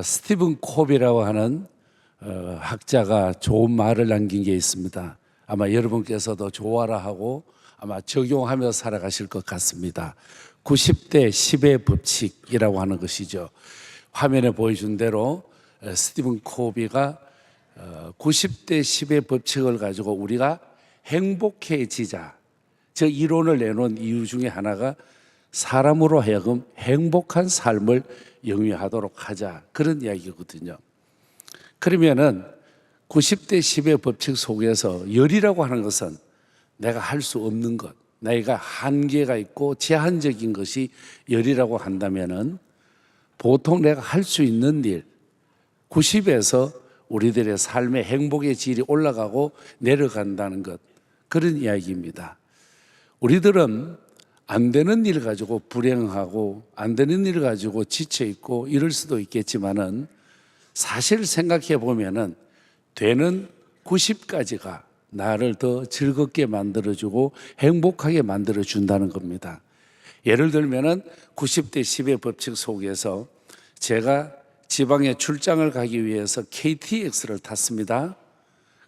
스티븐 콥이라고 하는 학자가 좋은 말을 남긴 게 있습니다. 아마 여러분께서도 좋아라 하고 아마 적용하며 살아가실 것 같습니다. 90대 10의 법칙이라고 하는 것이죠. 화면에 보여준 대로 스티븐 코비가 90대 10의 법칙을 가지고 우리가 행복해지자, 저 이론을 내놓은 이유 중에 하나가 사람으로 하여금 행복한 삶을 영위하도록 하자, 그런 이야기거든요. 그러면은 90대 10의 법칙 속에서 열이라고 하는 것은 내가 할 수 없는 것, 내가 한계가 있고 제한적인 것이 열이라고 한다면은 보통 내가 할 수 있는 일, 90에서 우리들의 삶의 행복의 질이 올라가고 내려간다는 것, 그런 이야기입니다. 우리들은 안 되는 일 가지고 불행하고 안 되는 일 가지고 지쳐있고 이럴 수도 있겠지만은 사실 생각해 보면은 되는 90까지가 나를 더 즐겁게 만들어주고 행복하게 만들어준다는 겁니다. 예를 들면은 90대 10의 법칙 속에서 제가 지방에 출장을 가기 위해서 KTX를 탔습니다.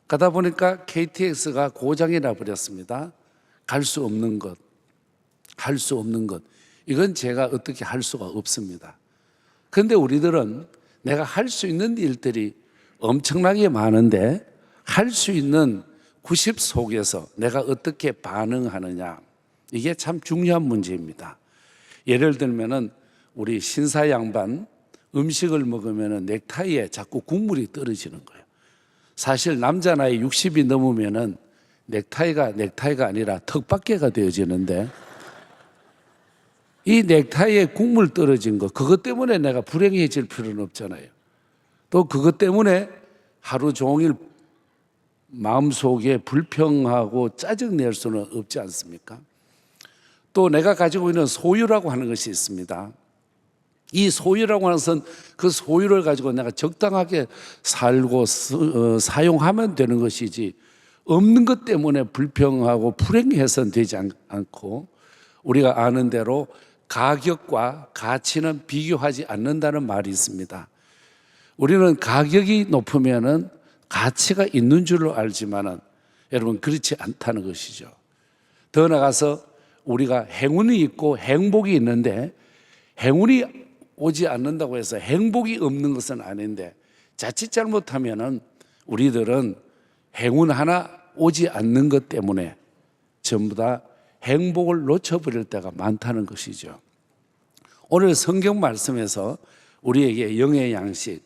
가다 보니까 KTX가 고장이 나버렸습니다. 갈 수 없는 것, 할 수 없는 것, 이건 제가 어떻게 할 수가 없습니다. 그런데 우리들은 내가 할 수 있는 일들이 엄청나게 많은데 할 수 있는 90 속에서 내가 어떻게 반응하느냐, 이게 참 중요한 문제입니다. 예를 들면은 우리 신사 양반 음식을 먹으면은 넥타이에 자꾸 국물이 떨어지는 거예요. 사실 남자 나이 60이 넘으면은 넥타이가 아니라 턱밖에가 되어지는데 이 넥타이에 국물 떨어진 거, 그것 때문에 내가 불행해질 필요는 없잖아요. 또 그것 때문에 하루 종일 마음속에 불평하고 짜증낼 수는 없지 않습니까? 또 내가 가지고 있는 소유라고 하는 것이 있습니다. 이 소유라고 하는 것은 그 소유를 가지고 내가 적당하게 살고 사용하면 되는 것이지, 없는 것 때문에 불평하고 불행해서는 되지 않고, 우리가 아는 대로 가격과 가치는 비교하지 않는다는 말이 있습니다. 우리는 가격이 높으면은 가치가 있는 줄로 알지만은 여러분 그렇지 않다는 것이죠. 더 나아가서 우리가 행운이 있고 행복이 있는데 행운이 오지 않는다고 해서 행복이 없는 것은 아닌데 자칫 잘못하면은 우리들은 행운 하나 오지 않는 것 때문에 전부 다 행복을 놓쳐버릴 때가 많다는 것이죠. 오늘 성경 말씀에서 우리에게 영의 양식,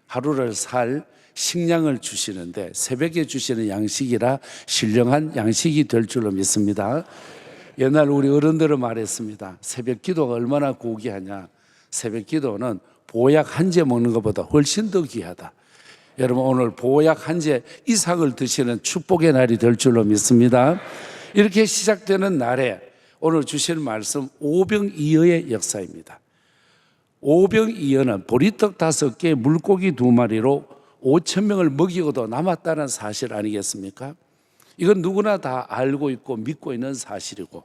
하루를 살 식량을 주시는데 새벽에 주시는 양식이라 신령한 양식이 될 줄로 믿습니다. 옛날 우리 어른들은 말했습니다. 새벽 기도가 얼마나 고귀하냐. 새벽 기도는 보약 한 제 먹는 것보다 훨씬 더 귀하다. 여러분 오늘 보약 한 제 이상을 드시는 축복의 날이 될 줄로 믿습니다. 이렇게 시작되는 날에 오늘 주시는 말씀 오병이어의 역사입니다. 오병이어는 보리떡 5개, 물고기 2마리로 5,000명을 먹이고도 남았다는 사실 아니겠습니까? 이건 누구나 다 알고 있고 믿고 있는 사실이고,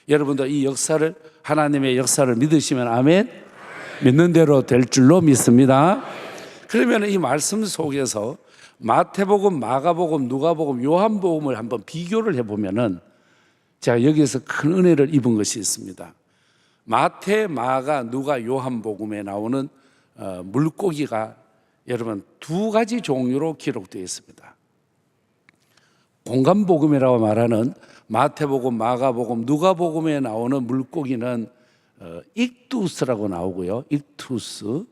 여러분도 이 역사를, 하나님의 역사를 믿으시면 아멘, 믿는 대로 될 줄로 믿습니다. 그러면 이 말씀 속에서 마태복음, 마가복음, 누가복음, 요한복음을 한번 비교를 해보면은 제가 여기에서 큰 은혜를 입은 것이 있습니다. 마태, 마가, 누가, 요한복음에 나오는 물고기가 여러분 2가지 종류로 기록되어 있습니다. 공간복음이라고 말하는 마태복음, 마가복음, 누가복음에 나오는 물고기는 익투스라고 나오고요. 익투스.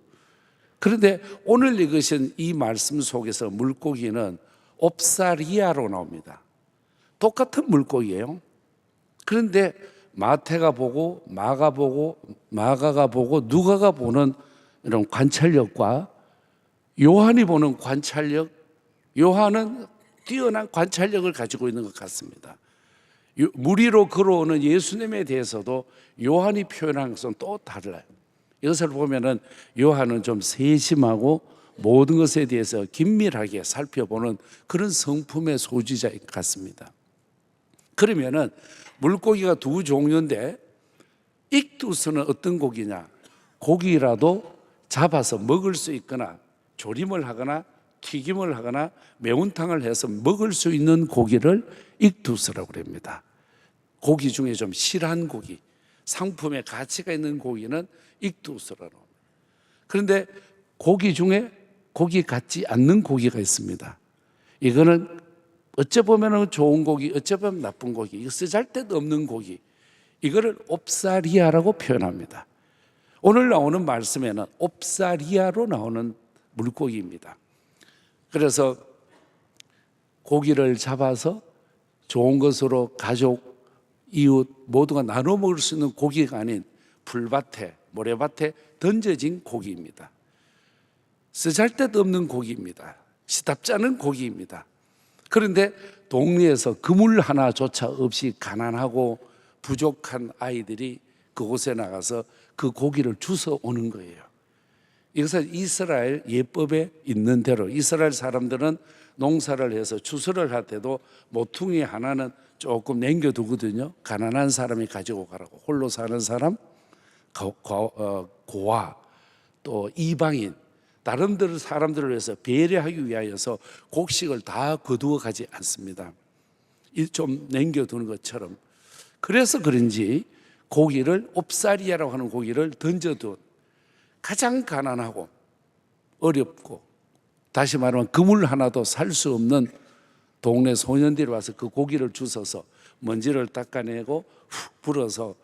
그런데 오늘 읽으신 이 말씀 속에서 물고기는 옵사리아로 나옵니다. 똑같은 물고기예요. 그런데 마태가 보고 마가 보고 마가가 보고 누가가 보는 이런 관찰력과 요한이 보는 관찰력, 요한은 뛰어난 관찰력을 가지고 있는 것 같습니다. 물 위로 걸어오는 예수님에 대해서도 요한이 표현한 것은 또 달라요. 이것을 보면은 요한은 좀 세심하고 모든 것에 대해서 긴밀하게 살펴보는 그런 성품의 소지자 같습니다. 그러면은 물고기가 2 종류인데 익투스는 어떤 고기냐? 고기라도 잡아서 먹을 수 있거나 조림을 하거나 튀김을 하거나 매운탕을 해서 먹을 수 있는 고기를 익두스라고 합니다. 고기 중에 좀 실한 고기, 상품에 가치가 있는 고기는 익두스라고 합니다. 그런데 고기 중에 고기 같지 않는 고기가 있습니다. 이거는 어찌 보면 좋은 고기, 어찌 보면 나쁜 고기, 이거 쓰잘데도 없는 고기, 이거를 옵사리아라고 표현합니다. 오늘 나오는 말씀에는 옵사리아로 나오는 물고기입니다. 그래서 고기를 잡아서 좋은 것으로 가족, 이웃 모두가 나눠 먹을 수 있는 고기가 아닌 풀밭에, 모래밭에 던져진 고기입니다. 쓰잘데도 없는 고기입니다. 시답지 않은 고기입니다. 그런데 동네에서 그물 하나조차 없이 가난하고 부족한 아이들이 그곳에 나가서 그 고기를 주워 오는 거예요. 이것은 이스라엘 예법에 있는 대로 이스라엘 사람들은 농사를 해서 추수를 할 때도 모퉁이 하나는 조금 남겨두거든요. 가난한 사람이 가지고 가라고. 홀로 사는 사람, 고아, 또 이방인, 다른 사람들을 위해서 배려하기 위하여서 곡식을 다 거두어 가지 않습니다. 좀 남겨두는 것처럼. 그래서 그런지 고기를 옵사리아라고 하는 고기를 던져둔 가장 가난하고 어렵고, 다시 말하면 그물 하나도 살 수 없는 동네 소년들이 와서 그 고기를 주워서 먼지를 닦아내고 훅 불어서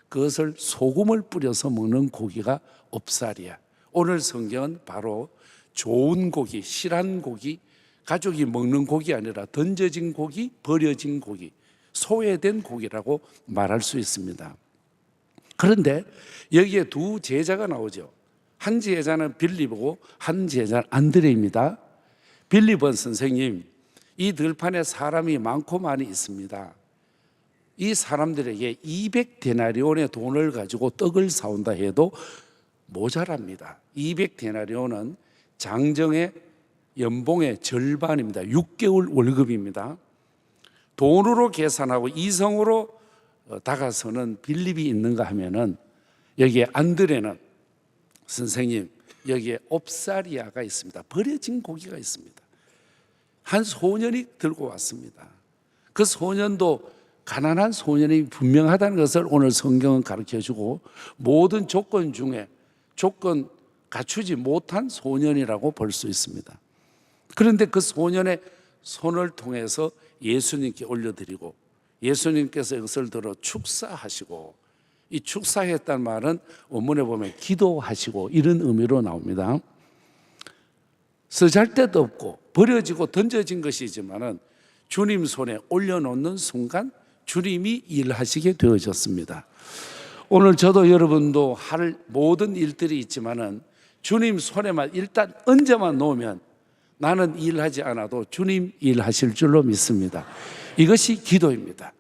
그것을 소금을 뿌려서 먹는 고기가 옵사리아. 오늘 성경은 바로 좋은 고기, 실한 고기, 가족이 먹는 고기 아니라 던져진 고기, 버려진 고기, 소외된 고기라고 말할 수 있습니다. 그런데 여기에 두 제자가 나오죠. 한 제자는 빌립이고 한 제자는 안드레입니다. 빌립은 선생님, 이 들판에 사람이 많고 많이 있습니다. 이 사람들에게 200데나리온의 돈을 가지고 떡을 사온다 해도 모자랍니다. 200데나리온은 장정의 연봉의 절반입니다. 6개월 월급입니다. 돈으로 계산하고 이성으로 다가서는 빌립이 있는가 하면은 여기에 안드레는 선생님, 여기에 옵사리아가 있습니다. 버려진 고기가 있습니다. 한 소년이 들고 왔습니다. 그 소년도 가난한 소년이 분명하다는 것을 오늘 성경은 가르쳐주고, 모든 조건 중에 조건 갖추지 못한 소년이라고 볼 수 있습니다. 그런데 그 소년의 손을 통해서 예수님께 올려드리고, 예수님께서 이것을 들어 축사하시고, 이 축사했다는 말은 원문에 보면 기도하시고 이런 의미로 나옵니다. 쓰잘데도 없고 버려지고 던져진 것이지만은 주님 손에 올려놓는 순간 주님이 일하시게 되어졌습니다. 오늘 저도 여러분도 할 모든 일들이 있지만은 주님 손에만 일단 얹어만 놓으면 나는 일하지 않아도 주님 일하실 줄로 믿습니다. 이것이 기도입니다.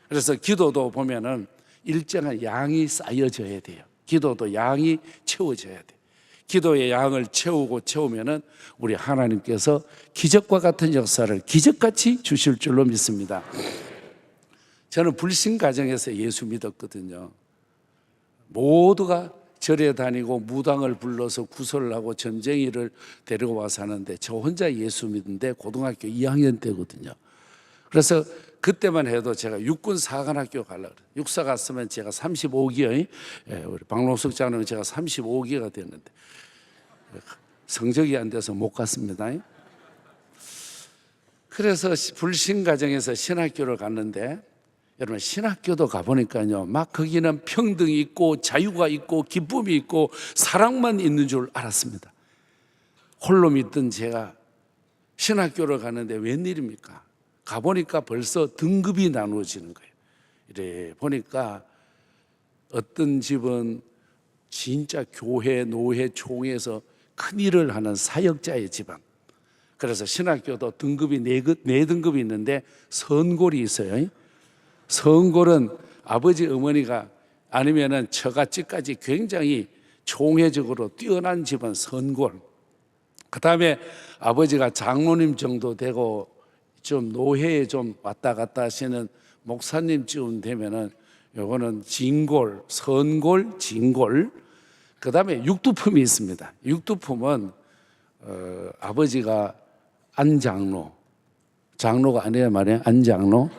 그래서 기도도 보면은 일정한 양이 쌓여져야 돼요. 기도도 양이 채워져야 돼요. 기도의 양을 채우면은 우리 하나님께서 기적과 같은 역사를 기적같이 주실 줄로 믿습니다. 저는 불신 가정에서 예수 믿었거든요. 모두가 절에 다니고 무당을 불러서 구설을 하고 점쟁이를 데리고 와서 하는데 저 혼자 예수 믿는데 고등학교 2학년 때거든요. 그래서 그때만 해도 제가 육군 사관학교 가려고 그래요. 육사 갔으면 제가 35기요. 우리 박노석 장로는 제가 35기가 됐는데 성적이 안 돼서 못 갔습니다. 그래서 불신 가정에서 신학교를 갔는데, 여러분 신학교도 가보니까요, 막 거기는 평등이 있고 자유가 있고 기쁨이 있고 사랑만 있는 줄 알았습니다. 홀로 믿던 제가 신학교를 가는데 웬일입니까? 가보니까 벌써 등급이 나누어지는 거예요. 이래 보니까 어떤 집은 진짜 교회, 노회, 총회에서 큰 일을 하는 사역자의 집안. 그래서 신학교도 등급이 네 등급이 있는데 선골이 있어요. 선골은 아버지 어머니가 아니면은 처갓집까지 굉장히 총회적으로 뛰어난 집안 선골. 그 다음에 아버지가 장로님 정도 되고 좀 노회에 좀 왔다 갔다 하시는 목사님쯤 되면은 요거는 진골, 선골, 진골. 그 다음에 육두품이 있습니다. 육두품은 아버지가 안장로, 장로가 아니라 말이에요. 안장로,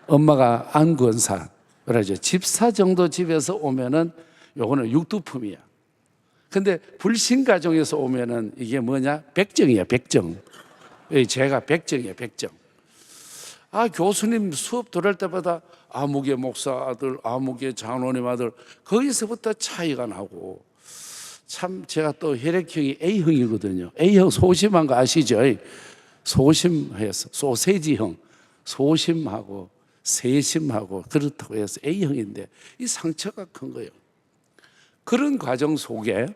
엄마가 안권사, 그러죠. 집사 정도 집에서 오면은 요거는 육두품이야. 근데 불신 가정에서 오면은 이게 뭐냐? 백정이야, 백정. 제가 백정이야, 백정. 교수님 수업 들을 때마다 아무개 목사 아들, 아무개 장로님 아들, 거기서부터 차이가 나고, 참 제가 또 혈액형이 A형이거든요. A형 소심한 거 아시죠? 소심해서 소세지형, 소심하고 세심하고 그렇다고 해서 A형인데 이 상처가 큰 거예요. 그런 과정 속에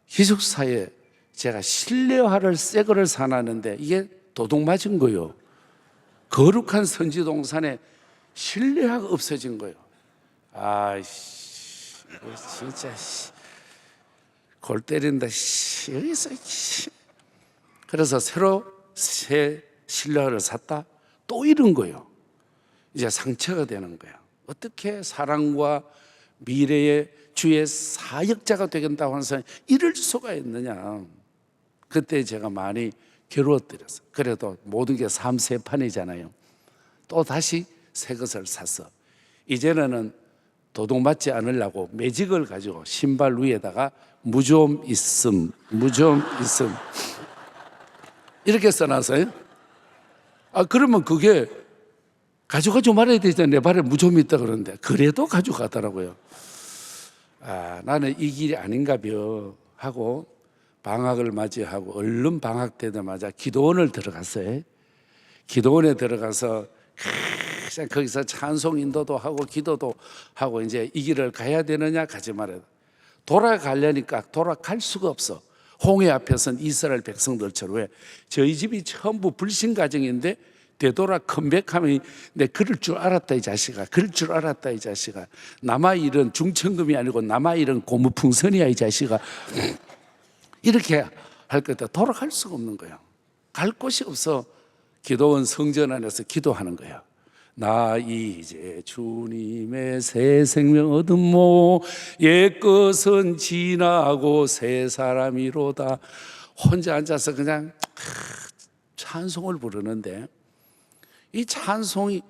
기숙사에 제가 실내화를 새 거를 사놨는데 이게 도둑 맞은 거예요. 거룩한 선지동산에 실내화가 없어진 거예요. 이거 진짜 골 때린다. 여기서 그래서 새로 새 실내화를 샀다. 또 이런 거예요. 이제 상처가 되는 거예요. 어떻게 사랑과 미래의 주의 사역자가 되겠다고 하는 사람이 이럴 수가 있느냐. 그때 제가 많이 괴로웠더랬어요. 그래도 모든 게 삼세판이잖아요. 또 다시 새 것을 샀어. 이제는 도둑 맞지 않으려고 매직을 가지고 신발 위에다가 무좀 있음, 무좀 있음 이렇게 써놨어요. 그러면 그게 가져가지 말아야 되잖아요. 내 발에 무좀이 있다 그러는데 그래도 가져가더라고요. 나는 이 길이 아닌가벼 하고 방학을 맞이하고 얼른 방학 되자마자 기도원을 들어갔어요. 기도원에 들어가서 거기서 찬송 인도도 하고 기도도 하고 이제 이 길을 가야 되느냐 가지 말아야 돼. 돌아가려니까 돌아갈 수가 없어. 홍해 앞에서는 이스라엘 백성들처럼 왜 저희 집이 전부 불신 가정인데 되돌아 컴백하면 내 그럴 줄 알았다 이 자식아, 그럴 줄 알았다 이 자식아, 남아일은 중천금이 아니고 남아일은 고무풍선이야 이 자식아, 이렇게 할 거다. 돌아갈 수가 없는 거예요. 갈 곳이 없어. 기도원 성전 안에서 기도하는 거예요. 나 이제 주님의 새 생명 얻음모 옛것은 지나고 새 사람이로다. 혼자 앉아서 그냥 찬송을 부르는데 이 찬송이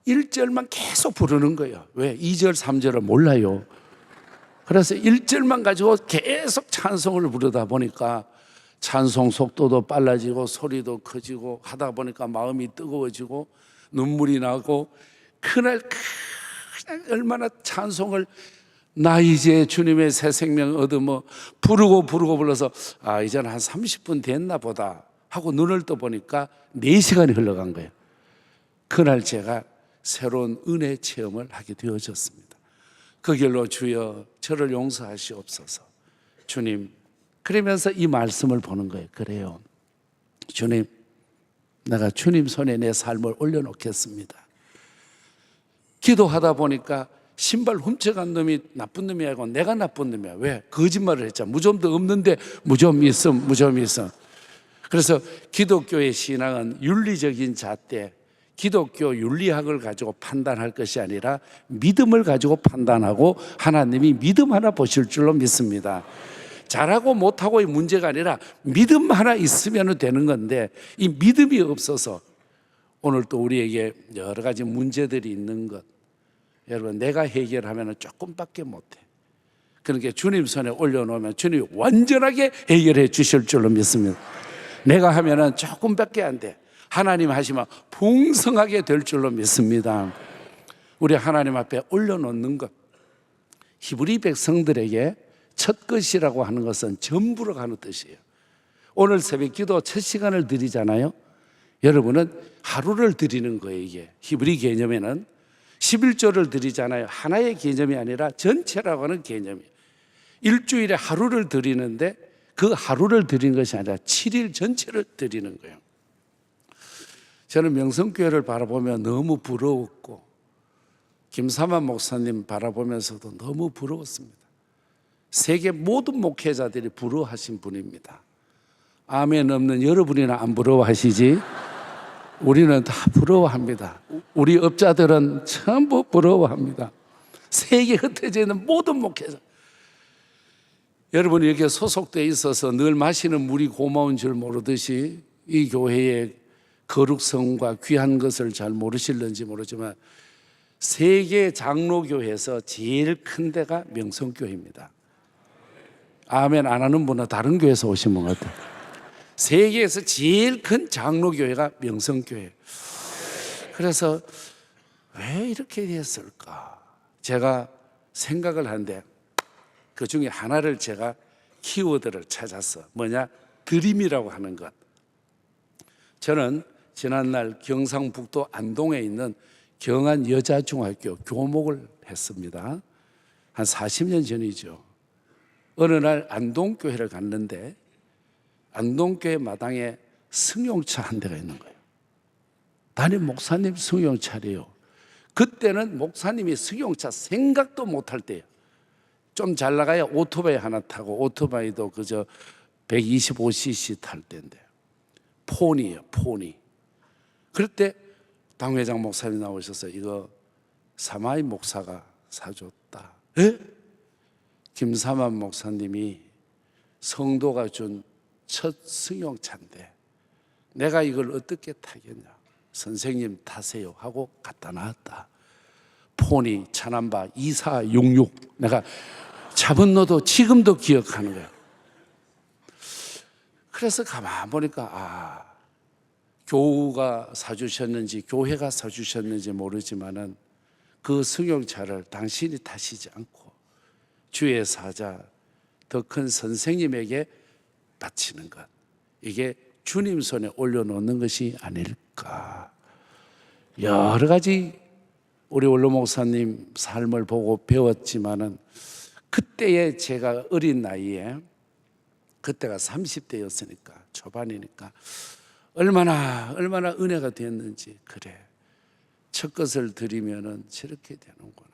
1절만 계속 부르는 거예요. 왜? 2절, 3절을 몰라요. 그래서 1절만 가지고 계속 찬송을 부르다 보니까 찬송 속도도 빨라지고 소리도 커지고 하다 보니까 마음이 뜨거워지고 눈물이 나고 그날 그냥 얼마나 찬송을 나 이제 주님의 새 생명 얻으며 부르고 불러서 이제는 한 30분 됐나 보다 하고 눈을 떠보니까 4시간이 흘러간 거예요. 그날 제가 새로운 은혜 체험을 하게 되어졌습니다. 그 길로 주여 저를 용서하시옵소서. 주님, 그러면서 이 말씀을 보는 거예요. 그래요, 주님, 내가 주님 손에 내 삶을 올려놓겠습니다. 기도하다 보니까 신발 훔쳐간 놈이 나쁜 놈이 아니고 내가 나쁜 놈이야. 왜? 거짓말을 했잖아. 무좀도 없는데 무좀이 있음, 무좀이 있음. 그래서 기독교의 신앙은 윤리적인 잣대, 기독교 윤리학을 가지고 판단할 것이 아니라 믿음을 가지고 판단하고 하나님이 믿음 하나 보실 줄로 믿습니다. 잘하고 못하고의 문제가 아니라 믿음 하나 있으면 되는 건데 이 믿음이 없어서 오늘 또 우리에게 여러 가지 문제들이 있는 것, 여러분 내가 해결하면 조금밖에 못해. 그러니까 주님 손에 올려놓으면 주님이 완전하게 해결해 주실 줄로 믿습니다. 내가 하면 조금밖에 안 돼. 하나님 하시면 풍성하게 될 줄로 믿습니다. 우리 하나님 앞에 올려놓는 것, 히브리 백성들에게 첫 것이라고 하는 것은 전부로 가는 뜻이에요. 오늘 새벽 기도 첫 시간을 드리잖아요. 여러분은 하루를 드리는 거예요. 이게 히브리 개념에는 11조를 드리잖아요. 하나의 개념이 아니라 전체라고 하는 개념이에요. 일주일에 하루를 드리는데 그 하루를 드리는 것이 아니라 7일 전체를 드리는 거예요. 저는 명성교회를 바라보며 너무 부러웠고 김삼환 목사님 바라보면서도 너무 부러웠습니다. 세계 모든 목회자들이 부러워하신 분입니다. 아멘 없는 여러분이나 안 부러워하시지? 우리는 다 부러워합니다. 우리 업자들은 전부 부러워합니다. 세계 흩어져 있는 모든 목회자 여러분이 여기에 소속되어 있어서 늘 마시는 물이 고마운 줄 모르듯이 이 교회의 거룩성과 귀한 것을 잘 모르실는지 모르지만 세계 장로교회에서 제일 큰 데가 명성교회입니다. 아멘 안 하는 분은 다른 교회에서 오신 분 같아요. 세계에서 제일 큰 장로교회가 명성교회. 그래서 왜 이렇게 됐을까? 제가 생각을 하는데 그 중에 하나를 제가 키워드를 찾았어. 뭐냐? 드림이라고 하는 것. 저는 지난날 경상북도 안동에 있는 경안여자중학교 교목을 했습니다. 한 40년 전이죠. 어느 날 안동교회를 갔는데 안동교회 마당에 승용차 한 대가 있는 거예요. 담임 목사님 승용차래요. 그때는 목사님이 승용차 생각도 못할 때예요. 좀 잘 나가야 오토바이 하나 타고 오토바이도 그저 125cc 탈 때인데 폰이에요, 폰이. 그럴 때 당회장 목사님 나오셔서 이거 사마이 목사가 사줬다. 에? 김사만 목사님이 성도가 준 첫 승용차인데 내가 이걸 어떻게 타겠냐. 선생님 타세요 하고 갖다 놨다. 폰이 차남바 2466 내가 잡은노도 지금도 기억하는 거야. 그래서 가만 보니까 교우가 사주셨는지 교회가 사주셨는지 모르지만은 그 승용차를 당신이 타시지 않고 주의 사자 더 큰 선생님에게 바치는 것, 이게 주님 손에 올려놓는 것이 아닐까. 여러 가지 우리 원로 목사님 삶을 보고 배웠지만은 그때의 제가 어린 나이에 그때가 30대였으니까 초반이니까 얼마나 은혜가 됐는지. 그래, 첫 것을 드리면은 저렇게 되는구나.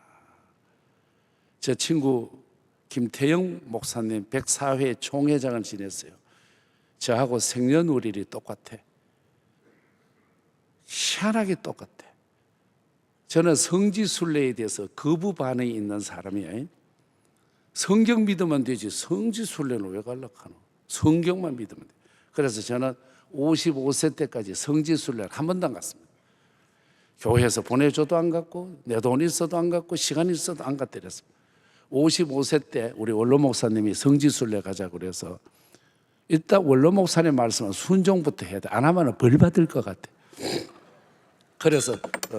저 친구 김태영 목사님 104회 총회장을 지냈어요. 저하고 생년월일이 똑같아. 희한하게 똑같아. 저는 성지순례에 대해서 거부 반응이 있는 사람이에요. 성경 믿으면 되지 성지순례는 왜 가려고 성경만 믿으면 돼. 그래서 저는 55세 때까지 성지순례를 한 번도 안 갔습니다. 교회에서 보내줘도 안 갔고 내 돈 있어도 안 갔고 시간 있어도 안 갔다 이랬습니다. 55세 때 우리 원로 목사님이 성지순례 가자고 그래서 일단 원로 목사님 말씀은 순종부터 해야 돼. 안 하면 벌 받을 것 같아. 그래서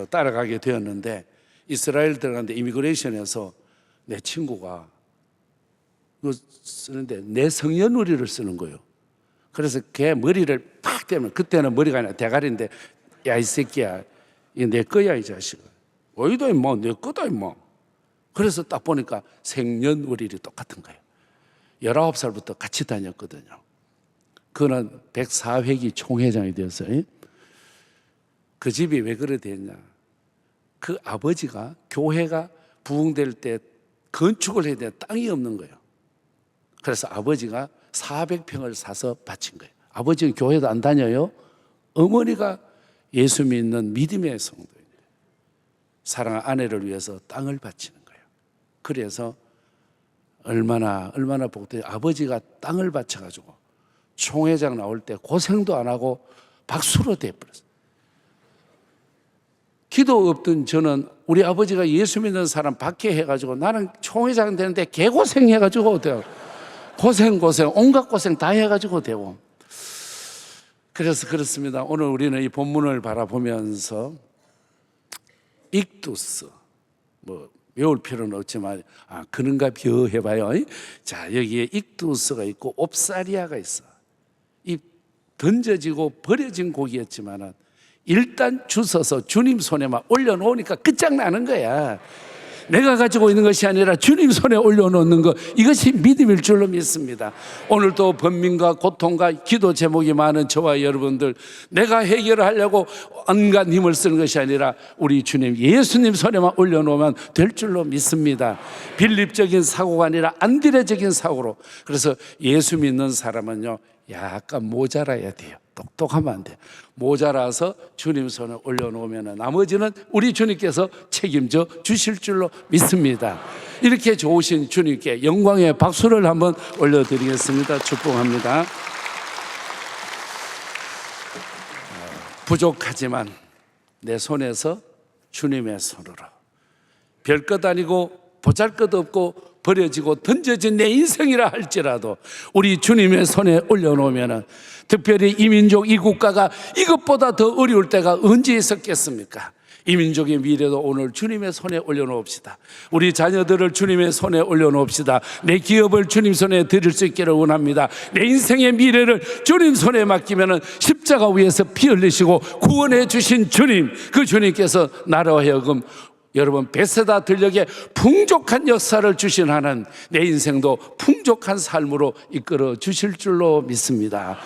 따라가게 되었는데 이스라엘 들어갔는데 이미그레이션에서 내 친구가 이거 쓰는데 내 성년우리를 쓰는 거예요. 그래서 걔 머리를 팍 대면 그때는 머리가 아니라 대가리인데 야 이 새끼야 이거 내 거야 이 자식아. 어이도 임마 내 거다 임마. 그래서 딱 보니까 생년월일이 똑같은 거예요. 19살부터 같이 다녔거든요. 그는 104회기 총회장이 되었어요. 그 집이 왜 그래 됐냐. 그 아버지가 교회가 부흥될 때 건축을 해야 돼 땅이 없는 거예요. 그래서 아버지가 400평을 사서 바친 거예요. 아버지는 교회도 안 다녀요. 어머니가 예수 믿는 믿음의 성도인데 사랑하는 아내를 위해서 땅을 바치는 거예요. 그래서 얼마나 복되게 아버지가 땅을 바쳐가지고 총회장 나올 때 고생도 안 하고 박수로 돼버렸어요. 기도 없던 저는 우리 아버지가 예수 믿는 사람 밖에 해가지고 나는 총회장 되는데 개고생 해가지고 돼요. 고생 온갖 고생 다 해가지고 되고. 그래서 그렇습니다. 오늘 우리는 이 본문을 바라보면서 익두스 외울 필요는 없지만 그는가 벼 해봐요. 자 여기에 익두스가 있고 옵사리아가 있어. 이 던져지고 버려진 고기였지만은 일단 주워서 주님 손에만 올려놓으니까 끝장나는 거야. 내가 가지고 있는 것이 아니라 주님 손에 올려놓는 것, 이것이 믿음일 줄로 믿습니다. 오늘도 번민과 고통과 기도 제목이 많은 저와 여러분들, 내가 해결하려고 온갖 힘을 쓰는 것이 아니라 우리 주님 예수님 손에만 올려놓으면 될 줄로 믿습니다. 빌립적인 사고가 아니라 안디레적인 사고로. 그래서 예수 믿는 사람은요 약간 모자라야 돼요. 똑똑하면 안 돼. 모자라서 주님 손에 올려놓으면 나머지는 우리 주님께서 책임져 주실 줄로 믿습니다. 이렇게 좋으신 주님께 영광의 박수를 한번 올려드리겠습니다. 축복합니다. 부족하지만 내 손에서 주님의 손으로 별것 아니고 보잘것 없고 버려지고 던져진 내 인생이라 할지라도 우리 주님의 손에 올려놓으면 특별히 이 민족 이 국가가 이것보다 더 어려울 때가 언제 있었겠습니까? 이 민족의 미래도 오늘 주님의 손에 올려놓읍시다. 우리 자녀들을 주님의 손에 올려놓읍시다. 내 기업을 주님 손에 드릴 수 있기를 원합니다. 내 인생의 미래를 주님 손에 맡기면 십자가 위에서 피 흘리시고 구원해 주신 주님, 그 주님께서 나로 하여금 여러분 베세다 들녘에 풍족한 역사를 주신 하는 내 인생도 풍족한 삶으로 이끌어 주실 줄로 믿습니다.